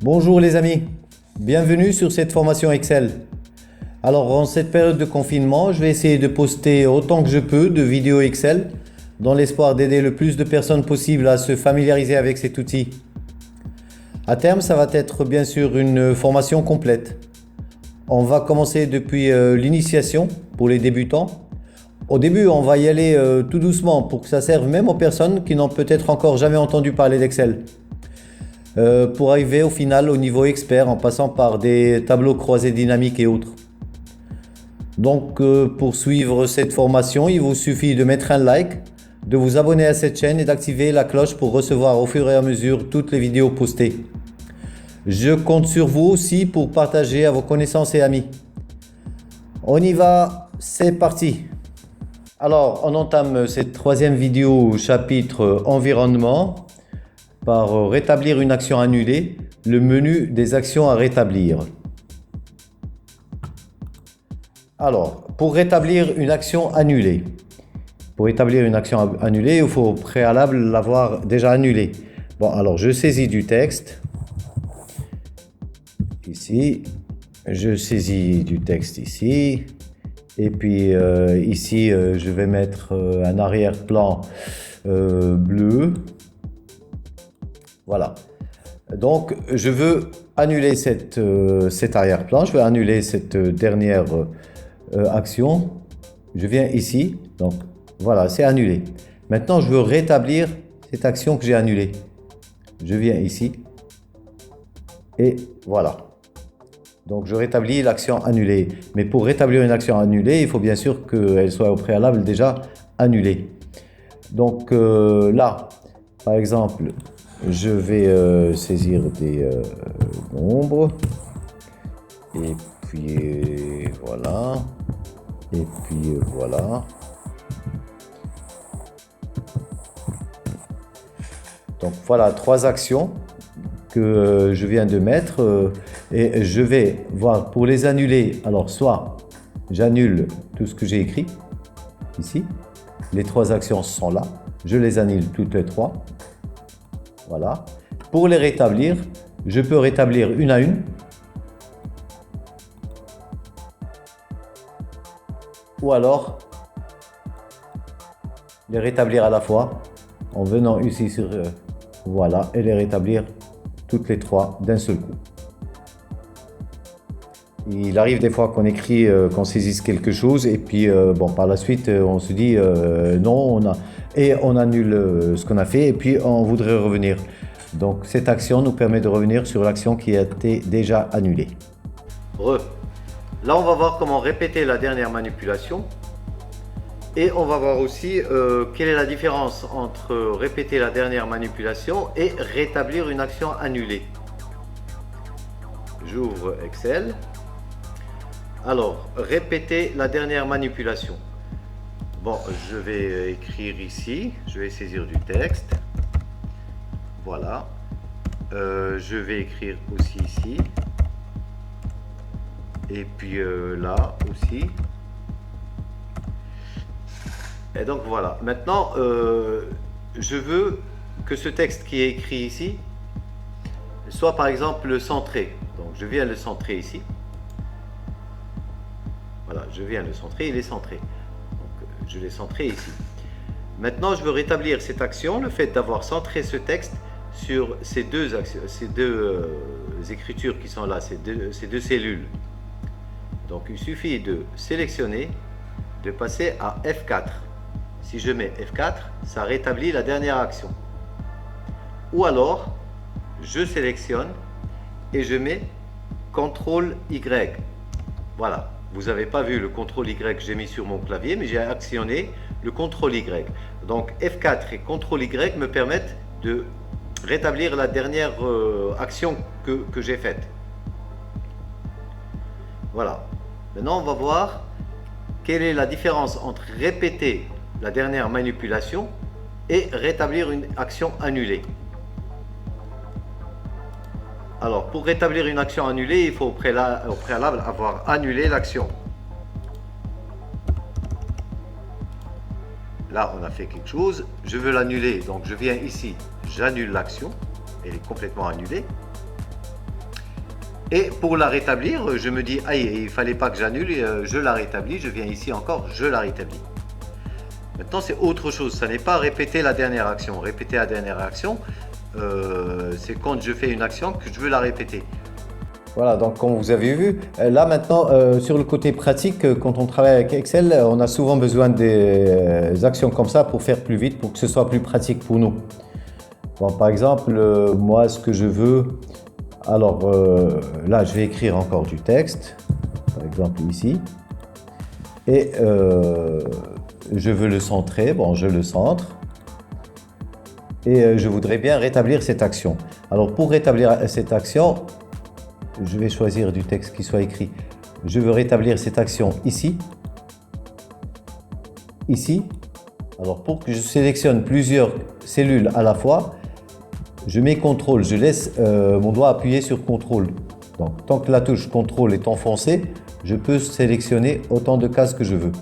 Bonjour les amis, bienvenue sur cette formation Excel. Alors en cette période de confinement, je vais essayer de poster autant que je peux de vidéos Excel dans l'espoir d'aider le plus de personnes possible à se familiariser avec cet outil. À terme, ça va être bien sûr une formation complète. On va commencer depuis l'initiation pour les débutants. Au début, on va y aller tout doucement pour que ça serve même aux personnes qui n'ont peut-être encore jamais entendu parler d'Excel. Pour arriver au final au niveau expert en passant par des tableaux croisés dynamiques et autres. Donc pour suivre cette formation, il vous suffit de mettre un like, de vous abonner à cette chaîne et d'activer la cloche pour recevoir au fur et à mesure toutes les vidéos postées. Je compte sur vous aussi pour partager à vos connaissances et amis. On y va, c'est parti. Alors on entame cette troisième vidéo au chapitre environnement par rétablir une action annulée, le menu des actions à rétablir. Alors, pour rétablir une action annulée, il faut au préalable l'avoir déjà annulée. Bon, alors je saisis du texte, ici, je saisis du texte ici, et puis ici, je vais mettre un arrière-plan bleu. Voilà, donc je veux annuler cet arrière-plan, je vais annuler cette dernière action. Je viens ici, donc voilà, c'est annulé. Maintenant, je veux rétablir cette action que j'ai annulée. Je viens ici et voilà. Donc je rétablis l'action annulée. Mais pour rétablir une action annulée, il faut bien sûr qu'elle soit au préalable déjà annulée. Donc là, par exemple, je vais saisir des nombres et puis voilà, et puis voilà. Donc voilà trois actions que je viens de mettre et je vais voir pour les annuler. Alors soit j'annule tout ce que j'ai écrit ici, les trois actions sont là, je les annule toutes les trois. Voilà. Pour les rétablir, je peux rétablir une à une. Ou alors, les rétablir à la fois en venant ici sur voilà et les rétablir toutes les trois d'un seul coup. Il arrive des fois qu'on écrit, qu'on saisisse quelque chose et puis bon, par la suite on se dit non, on annule ce qu'on a fait et puis on voudrait revenir. Donc cette action nous permet de revenir sur l'action qui a été déjà annulée. Là on va voir comment répéter la dernière manipulation et on va voir aussi quelle est la différence entre répéter la dernière manipulation et rétablir une action annulée. J'ouvre Excel. Alors, répéter la dernière manipulation. Bon, je vais écrire ici, je vais saisir du texte. Voilà. Je vais écrire aussi ici. Et puis là aussi. Et donc voilà. Maintenant, je veux que ce texte qui est écrit ici soit par exemple centré. Donc je viens le centrer ici. Voilà, je viens le centrer, il est centré. Donc, je l'ai centré ici. Maintenant, je veux rétablir cette action, le fait d'avoir centré ce texte sur ces deux écritures qui sont là, ces deux cellules. Donc, il suffit de sélectionner, de passer à F4. Si je mets F4, ça rétablit la dernière action. Ou alors, je sélectionne et je mets CTRL Y. Voilà. Vous n'avez pas vu le CTRL Y que j'ai mis sur mon clavier, mais j'ai actionné le CTRL Y. Donc F4 et CTRL Y me permettent de rétablir la dernière action que j'ai faite. Voilà. Maintenant, on va voir quelle est la différence entre répéter la dernière manipulation et rétablir une action annulée. Alors, pour rétablir une action annulée, il faut au préalable avoir annulé l'action. Là, on a fait quelque chose. Je veux l'annuler, donc je viens ici, j'annule l'action. Elle est complètement annulée. Et pour la rétablir, je me dis, aïe, il fallait pas que j'annule, je la rétablis, je viens ici encore, je la rétablis. Maintenant, c'est autre chose, ça n'est pas répéter la dernière action. Répéter la dernière action, c'est quand je fais une action que je veux la répéter. Voilà, donc comme vous avez vu, là maintenant, sur le côté pratique, quand on travaille avec Excel, on a souvent besoin des actions comme ça pour faire plus vite, pour que ce soit plus pratique pour nous. Bon, par exemple, moi, ce que je veux, alors là, je vais écrire encore du texte, par exemple ici, et je veux le centrer, bon, je le centre, et je voudrais bien rétablir cette action. Alors pour rétablir cette action, je vais choisir du texte qui soit écrit. Je veux rétablir cette action ici. Ici. Alors pour que je sélectionne plusieurs cellules à la fois, je mets CTRL, je laisse mon doigt appuyer sur CTRL. Donc tant que la touche CTRL est enfoncée, je peux sélectionner autant de cases que je veux.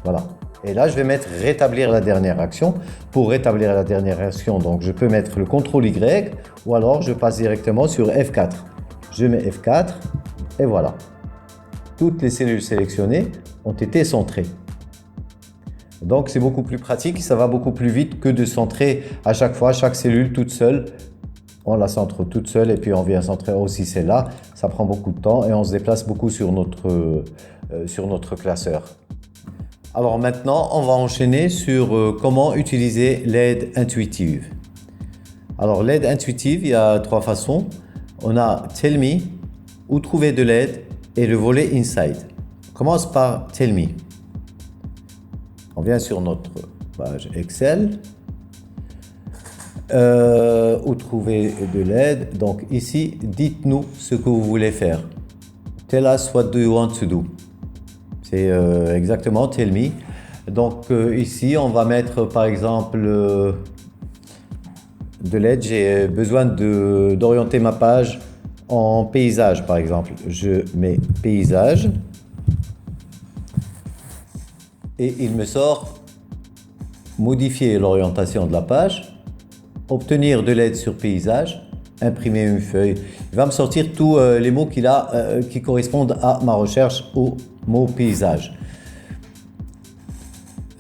Voilà. Et là, je vais mettre rétablir la dernière action. Pour rétablir la dernière action, donc je peux mettre le CTRL Y ou alors je passe directement sur F4. Je mets F4 et voilà. Toutes les cellules sélectionnées ont été centrées. Donc c'est beaucoup plus pratique, ça va beaucoup plus vite que de centrer à chaque fois chaque cellule toute seule. On la centre toute seule et puis on vient centrer aussi celle-là. Ça prend beaucoup de temps et on se déplace beaucoup sur notre classeur. Alors maintenant, on va enchaîner sur comment utiliser l'aide intuitive. Alors l'aide intuitive, il y a trois façons. On a Tell Me, où trouver de l'aide et le volet Inside. On commence par Tell Me. On vient sur notre page Excel. Où trouver de l'aide. Donc ici, dites-nous ce que vous voulez faire. Tell us what do you want to do. C'est exactement Tell Me. Donc ici, on va mettre par exemple de l'aide. J'ai besoin d'orienter ma page en paysage par exemple. Je mets paysage et il me sort modifier l'orientation de la page, obtenir de l'aide sur paysage, imprimer une feuille. Il va me sortir tous les mots qui correspondent à ma recherche au mot paysage.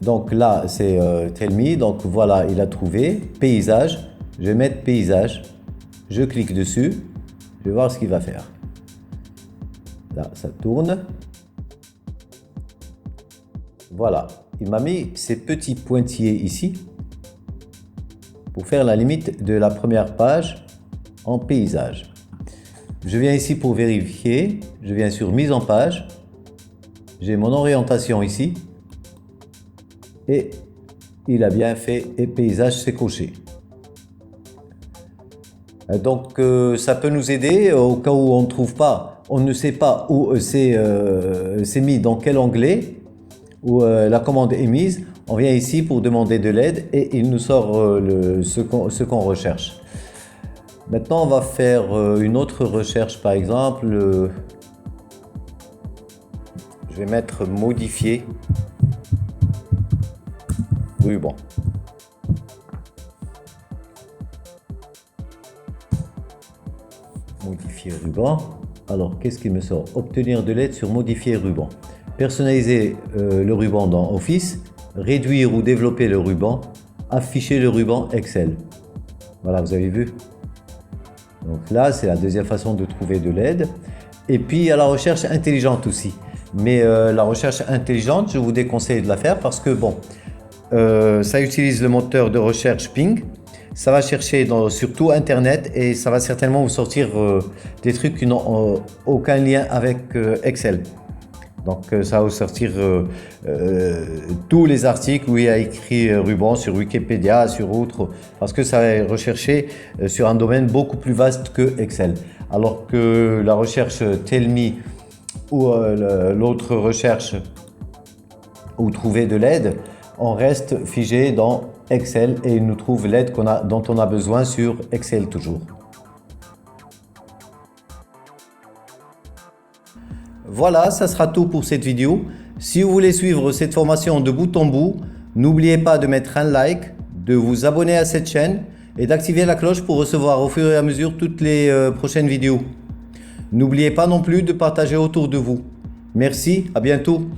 Donc là, c'est Tell Me. Donc voilà, il a trouvé paysage. Je vais mettre paysage. Je clique dessus. Je vais voir ce qu'il va faire. Là, ça tourne. Voilà. Il m'a mis ces petits pointillés ici pour faire la limite de la première page en paysage. Je viens ici pour vérifier. Je viens sur mise en page. J'ai mon orientation ici. Et il a bien fait et paysage c'est coché. Donc ça peut nous aider au cas où on ne trouve pas, on ne sait pas où c'est mis dans quel onglet, où la commande est mise. On vient ici pour demander de l'aide et il nous sort ce qu'on recherche. Maintenant on va faire une autre recherche par exemple. Je vais mettre modifier ruban. Modifier ruban. Alors, qu'est-ce qu'il me sort? Obtenir de l'aide sur modifier ruban. Personnaliser le ruban dans Office. Réduire ou développer le ruban. Afficher le ruban Excel. Voilà, vous avez vu. Donc là, c'est la deuxième façon de trouver de l'aide. Et puis, il y a la recherche intelligente aussi. Mais la recherche intelligente, je vous déconseille de la faire parce que, bon, ça utilise le moteur de recherche Bing. Ça va chercher sur tout Internet et ça va certainement vous sortir des trucs qui n'ont aucun lien avec Excel. Donc ça va vous sortir tous les articles où il y a écrit ruban sur Wikipédia, sur autre, parce que ça va rechercher sur un domaine beaucoup plus vaste que Excel. Alors que la recherche Tell Me ou l'autre recherche où trouver de l'aide, on reste figé dans Excel et il nous trouve l'aide dont on a besoin sur Excel toujours. Voilà, ça sera tout pour cette vidéo. Si vous voulez suivre cette formation de bout en bout, n'oubliez pas de mettre un like, de vous abonner à cette chaîne et d'activer la cloche pour recevoir au fur et à mesure toutes les prochaines vidéos. N'oubliez pas non plus de partager autour de vous. Merci, à bientôt.